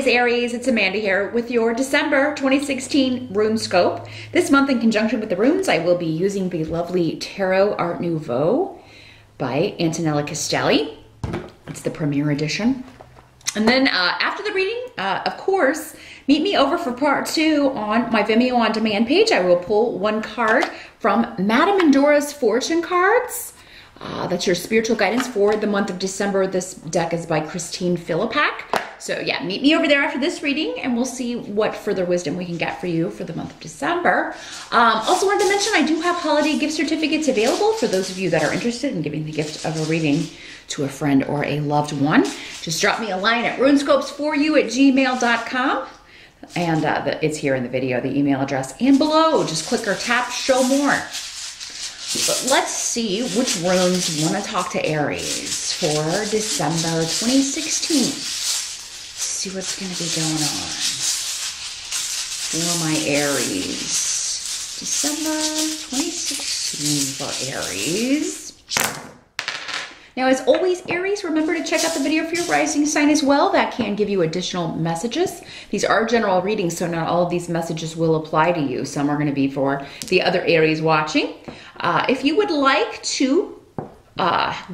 always, Aries, it's Amanda here with your December 2016 RuneScope. This month, in conjunction with the runes, I will be using the lovely Tarot Art Nouveau by Antonella Castelli. It's the premiere edition. And then after the reading, of course, meet me over for part 2 on my Vimeo On Demand page. I will pull one card from Madame Endora's Fortune Cards. That's your spiritual guidance for the month of December. This deck is by Christine Philippak. So yeah, meet me over there after this reading and we'll see what further wisdom we can get for you for the month of December. Also wanted to mention I do have holiday gift certificates available for those of you that are interested in giving the gift of a reading to a friend or a loved one. Just drop me a line at runescopes4you@gmail.com. And it's here in the video, the email address, and below. Just click or tap show more. But let's see which runes want to talk to Aries for December 2016. See what's going to be going on for my Aries. December 2016 for Aries. Now, as always, Aries, remember to check out the video for your rising sign as well. That can give you additional messages. These are general readings, so not all of these messages will apply to you. Some are going to be for the other Aries watching. If you would like to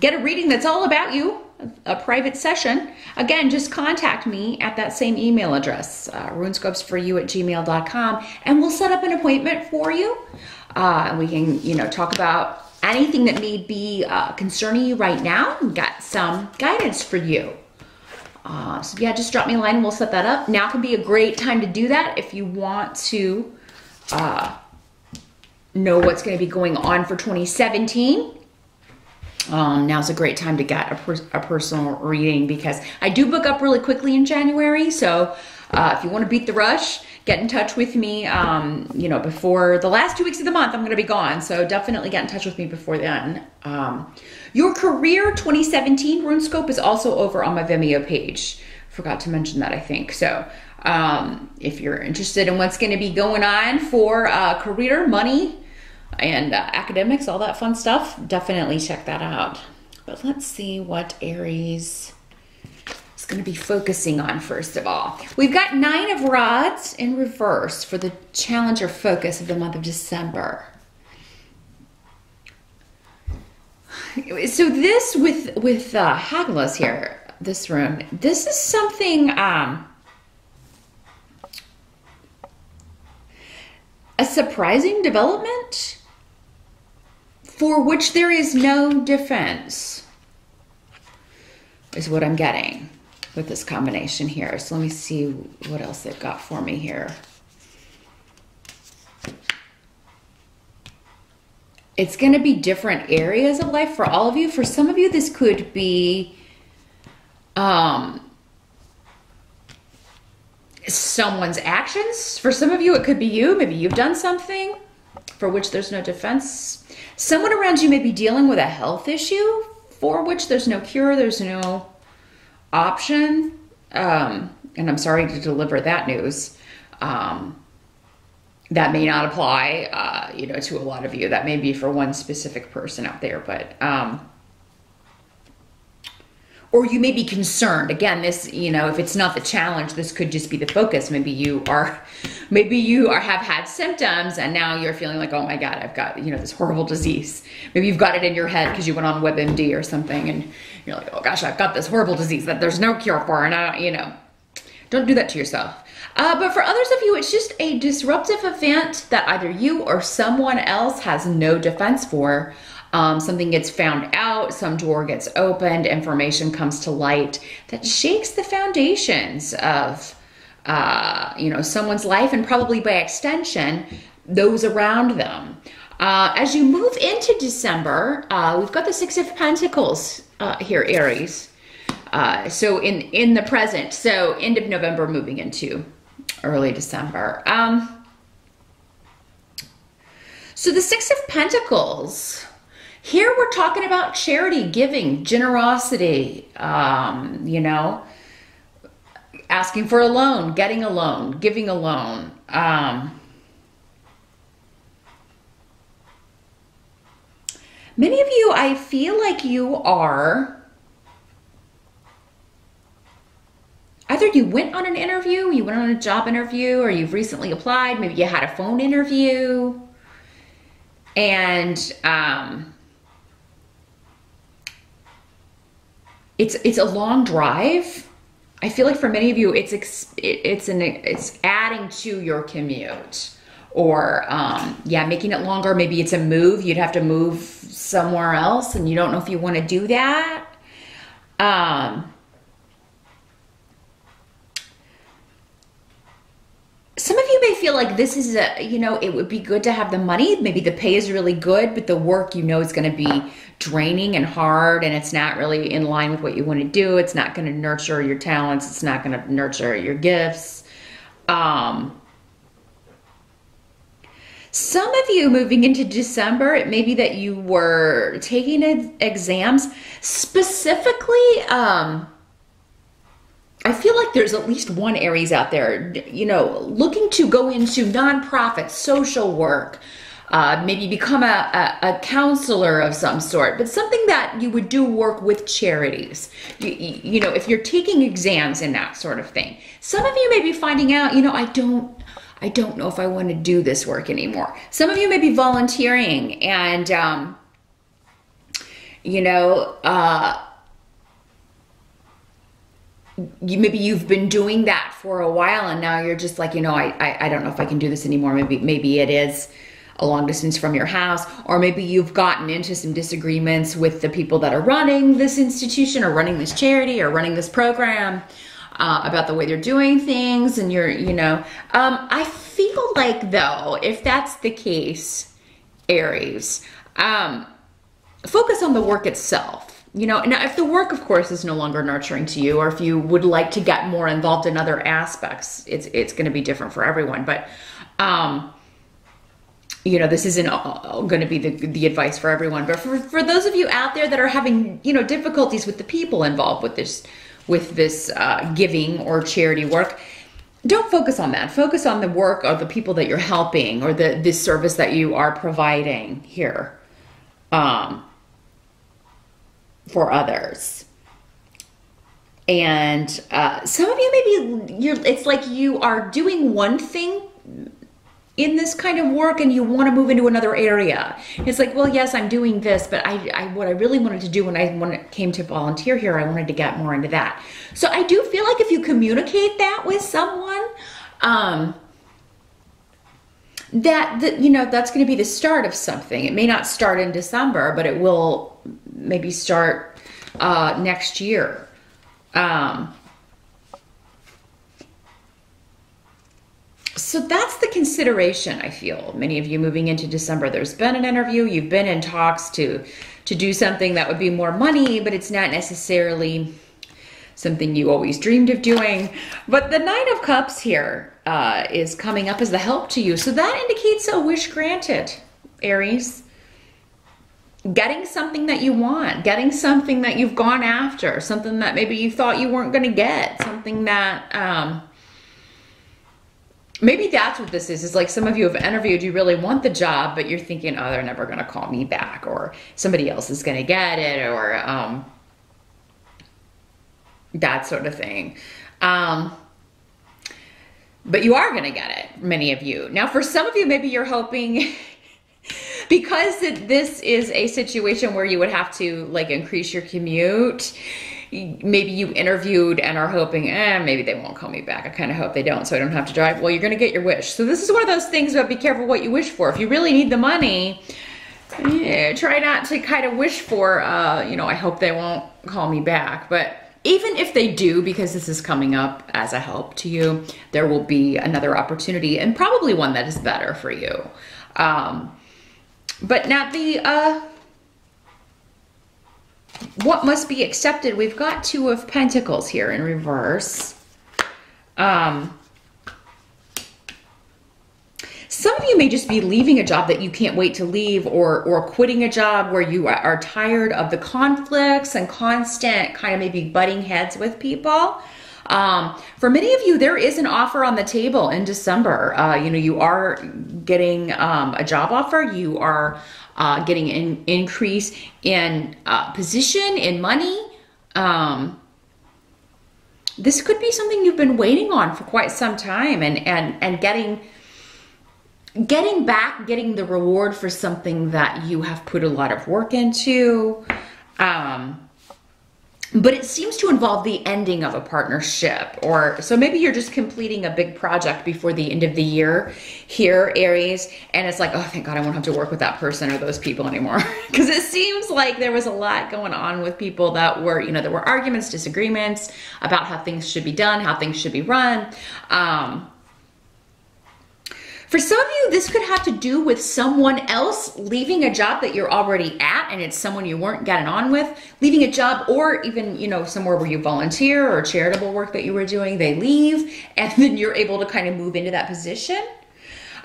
get a reading that's all about you, a private session, again, just contact me at that same email address, runescopes4you@gmail.com, and we'll set up an appointment for you. And we can, talk about anything that may be concerning you right now and got some guidance for you. So yeah, just drop me a line and we'll set that up. Now can be a great time to do that if you want to know what's going to be going on for 2017. Now's a great time to get a personal reading because I do book up really quickly in January. So if you want to beat the rush, get in touch with me, before the last 2 weeks of the month. I'm going to be gone. So definitely get in touch with me before then. Your Career 2017 RuneScope is also over on my Vimeo page. Forgot to mention that, I think. So if you're interested in what's going to be going on for career, money, and academics, all that fun stuff, definitely check that out. But let's see what Aries is going to be focusing on first of all. We've got 9 of Rods in reverse for the challenge or focus of the month of December. So this with Hagelas here, this rune, this is something a surprising development for which there is no defense is what I'm getting with this combination here. So let me see what else they've got for me here. It's going to be different areas of life for all of you. For some of you, this could be someone's actions. For some of you, it could be you. Maybe you've done something for which there's no defense. Someone around you may be dealing with a health issue for which there's no cure, there's no option. And I'm sorry to deliver that news. That may not apply, to a lot of you. That may be for one specific person out there, but or you may be concerned. Again, this, if it's not the challenge, this could just be the focus. Maybe you have had symptoms and now you're feeling like, oh my God, I've got, this horrible disease. Maybe you've got it in your head because you went on WebMD or something and you're like, oh gosh, I've got this horrible disease that there's no cure for. And don't do that to yourself. But for others of you, it's just a disruptive event that either you or someone else has no defense for. Something gets found out, some door gets opened, information comes to light that shakes the foundations of, someone's life and probably by extension, those around them. As you move into December, we've got the 6 of Pentacles here, Aries. So in the present, so end of November moving into early December. So the 6 of Pentacles, here we're talking about charity, giving, generosity, asking for a loan, getting a loan, giving a loan. Many of you, I feel like you are either you went on an interview, you went on a job interview, or you've recently applied, maybe you had a phone interview, and it's a long drive. I feel like for many of you, it's adding to your commute, or yeah, making it longer. Maybe it's a move. You'd have to move somewhere else, and you don't know if you want to do that. Some of you may feel like this is it would be good to have the money. Maybe the pay is really good, but the work is going to be draining and hard, and it's not really in line with what you want to do. It's not going to nurture your talents. It's not going to nurture your gifts. Some of you moving into December, it may be that you were taking exams. Specifically, I feel like there's at least one Aries out there, looking to go into nonprofit, social work, maybe become a counselor of some sort, but something that you would do work with charities. If you're taking exams and that sort of thing. Some of you may be finding out, I don't know if I want to do this work anymore. Some of you may be volunteering and, maybe you've been doing that for a while, and now you're just like, I don't know if I can do this anymore. Maybe it is a long distance from your house, or maybe you've gotten into some disagreements with the people that are running this institution or running this charity or running this program about the way they're doing things, and I feel like, though, if that's the case, Aries, focus on the work itself. Now if the work, of course, is no longer nurturing to you, or if you would like to get more involved in other aspects, it's going to be different for everyone. But, this isn't going to be the advice for everyone. But for those of you out there that are having, difficulties with the people involved with this giving or charity work, don't focus on that. Focus on the work of the people that you're helping, or this service that you are providing here. For others. And some of you maybe it's like you are doing one thing in this kind of work and you want to move into another area. It's like, well, yes, I'm doing this, but what I really wanted to do when it came to volunteer here, I wanted to get more into that. So I do feel like if you communicate that with someone, that's going to be the start of something. It may not start in December, but it will maybe start next year. So that's the consideration, I feel. Many of you moving into December, there's been an interview, you've been in talks to do something that would be more money, but it's not necessarily something you always dreamed of doing. But the Nine of Cups here is coming up as the help to you. So that indicates a wish granted, Aries. Getting something that you want, getting something that you've gone after, something that maybe you thought you weren't going to get, something that, maybe that's what this is. It's like some of you have interviewed, you really want the job, but you're thinking, oh, they're never going to call me back, or somebody else is going to get it, or that sort of thing. But you are going to get it, many of you. Now, for some of you, maybe you're hoping, because this is a situation where you would have to increase your commute, maybe you interviewed and are hoping, maybe they won't call me back. I kind of hope they don't, so I don't have to drive. Well, you're going to get your wish. So this is one of those things about be careful what you wish for. If you really need the money, try not to kind of wish for, I hope they won't call me back. But even if they do, because this is coming up as a help to you, there will be another opportunity, and probably one that is better for you. But now what must be accepted? We've got Two of Pentacles here in reverse. Some of you may just be leaving a job that you can't wait to leave, or quitting a job where you are tired of the conflicts and constant kind of maybe butting heads with people. For many of you, there is an offer on the table in December. You are getting a job offer. You are getting an increase in position, in money. this could be something you've been waiting on for quite some time, and getting the reward for something that you have put a lot of work into. But it seems to involve the ending of a partnership, or so maybe you're just completing a big project before the end of the year here, Aries, and it's like, oh, thank God I won't have to work with that person or those people anymore. Because it seems like there was a lot going on with people that were, you know, there were arguments, disagreements about how things should be done, how things should be run. For some of you, this could have to do with someone else leaving a job that you're already at, and it's someone you weren't getting on with, leaving a job, or even, you know, somewhere where you volunteer or charitable work that you were doing, they leave, and then you're able to kind of move into that position,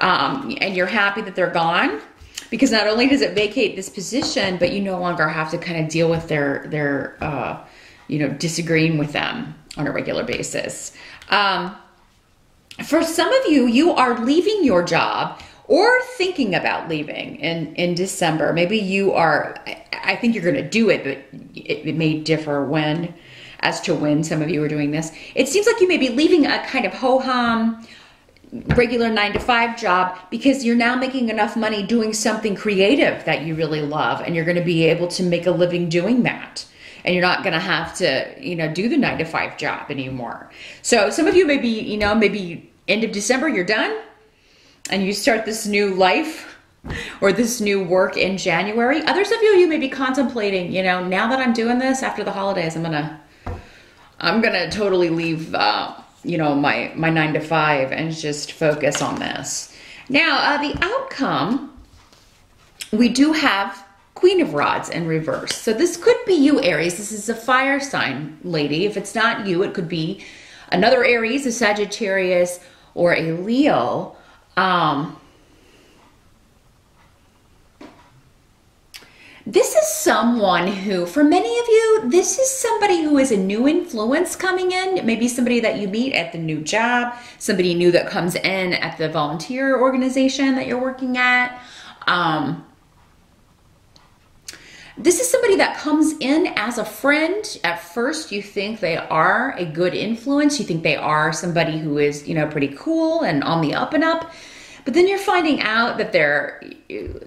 and you're happy that they're gone, because not only does it vacate this position, but you no longer have to kind of deal with their you know, disagreeing with them on a regular basis. For some of you, you are leaving your job or thinking about leaving in December. Maybe you are, I think you're going to do it, but it may differ as to when some of you are doing this. It seems like you may be leaving a kind of ho-hum, regular 9-to-5 job because you're now making enough money doing something creative that you really love, and you're going to be able to make a living doing that. And you're not going to have to, you know, do the 9-to-5 job anymore. So some of you maybe, you know, maybe end of December, you're done and you start this new life or this new work in January. Others of you may be contemplating, you know, now that I'm doing this after the holidays, I'm gonna totally leave, you know, my 9-to-5 and just focus on this. Now, the outcome, we do have Queen of Rods in reverse. So this could be you, Aries. This is a fire sign lady. If it's not you, it could be another Aries, a Sagittarius, or a Leo. This is someone who, for many of you, this is somebody who is a new influence coming in. Maybe somebody that you meet at the new job, somebody new that comes in at the volunteer organization that you're working at. This is somebody that comes in as a friend. At first, you think they are a good influence. You think they are somebody who is, you know, pretty cool and on the up and up. But then you're finding out that they're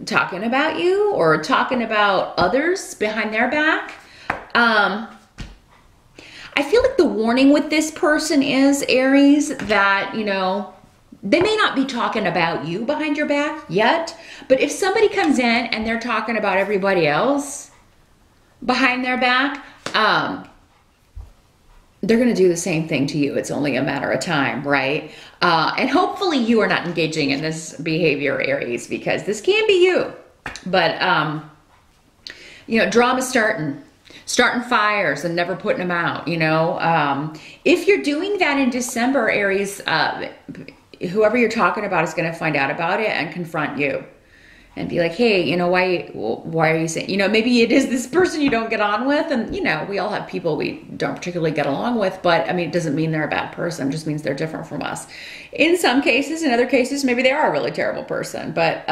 talking about you or talking about others behind their back. I feel like the warning with this person is, Aries, that, you know, they may not be talking about you behind your back yet, but if somebody comes in and they're talking about everybody else behind their back, they're going to do the same thing to you. It's only a matter of time, right? And hopefully you are not engaging in this behavior, Aries, because this can be you. But, you know, drama starting fires and never putting them out, you know. If you're doing that in December, Aries, whoever you're talking about is going to find out about it and confront you and be like, hey, you know, why are you saying, you know, maybe it is this person you don't get on with. And, you know, we all have people we don't particularly get along with, but I mean, it doesn't mean they're a bad person. It just means they're different from us. In some cases, in other cases, maybe they are a really terrible person. But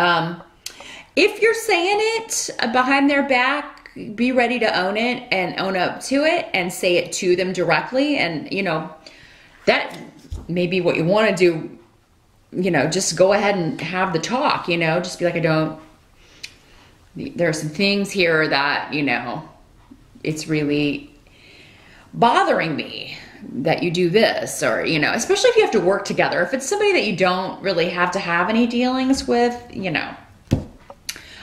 if you're saying it behind their back, be ready to own it and own up to it and say it to them directly. And, you know, that may be what you want to do. You know, just go ahead and have the talk, you know, just be like, there are some things here that, you know, it's really bothering me that you do this, or, you know, especially if you have to work together. If it's somebody that you don't really have to have any dealings with, you know,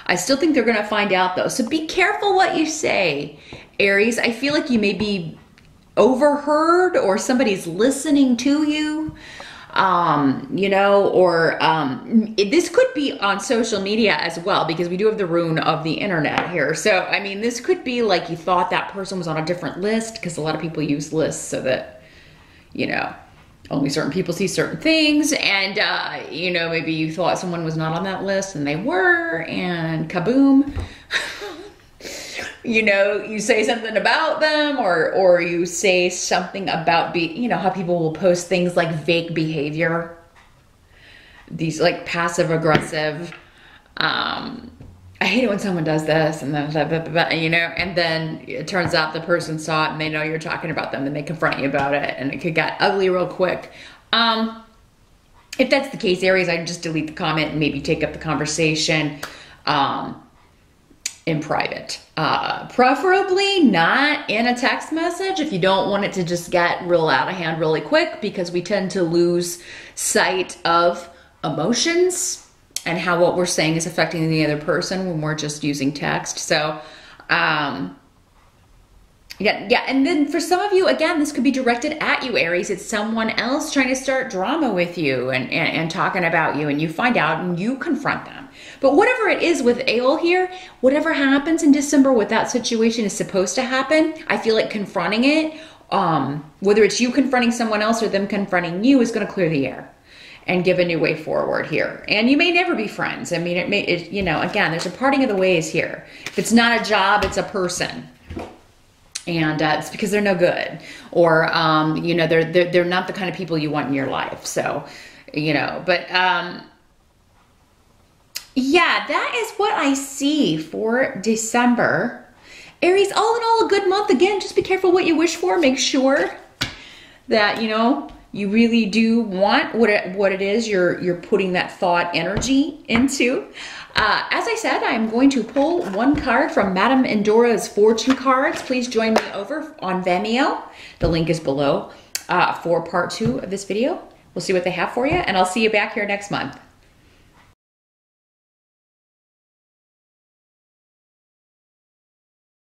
I still think they're going to find out though. So be careful what you say, Aries. I feel like you may be overheard or somebody's listening to you. You know, or this could be on social media as well, because we do have the rune of the internet here. So, I mean, this could be like you thought that person was on a different list, because a lot of people use lists so that, you know, only certain people see certain things. And, you know, maybe you thought someone was not on that list and they were, and kaboom. You know, you say something about them, or you say something about, you know, how people will post things like vague behavior, these like passive aggressive, I hate it when someone does this and then blah, blah, blah, blah, you know, and then it turns out the person saw it and they know you're talking about them and they confront you about it and it could get ugly real quick. If that's the case, Aries, I'd just delete the comment and maybe take up the conversation in private. Preferably not in a text message if you don't want it to just get real out of hand really quick, because we tend to lose sight of emotions and how what we're saying is affecting the other person when we're just using text. So, yeah. And then for some of you, again, this could be directed at you, Aries. It's someone else trying to start drama with you and talking about you, and you find out and you confront them. But whatever it is with Ale here, whatever happens in December, what that situation is supposed to happen, I feel like confronting it, whether it's you confronting someone else or them confronting you, is going to clear the air and give a new way forward here. And you may never be friends. I mean, you know, again, there's a parting of the ways here. If it's not a job, it's a person. And it's because they're no good, or you know, they're not the kind of people you want in your life. So, you know, but yeah, that is what I see for December. Aries, all in all, a good month. Again, just be careful what you wish for. Make sure that, you know, you really do want what it is you're putting that thought energy into. As I said, I'm going to pull one card from Madame Endora's Fortune Cards. Please join me over on Vimeo. The link is below for part 2 of this video. We'll see what they have for you, and I'll see you back here next month.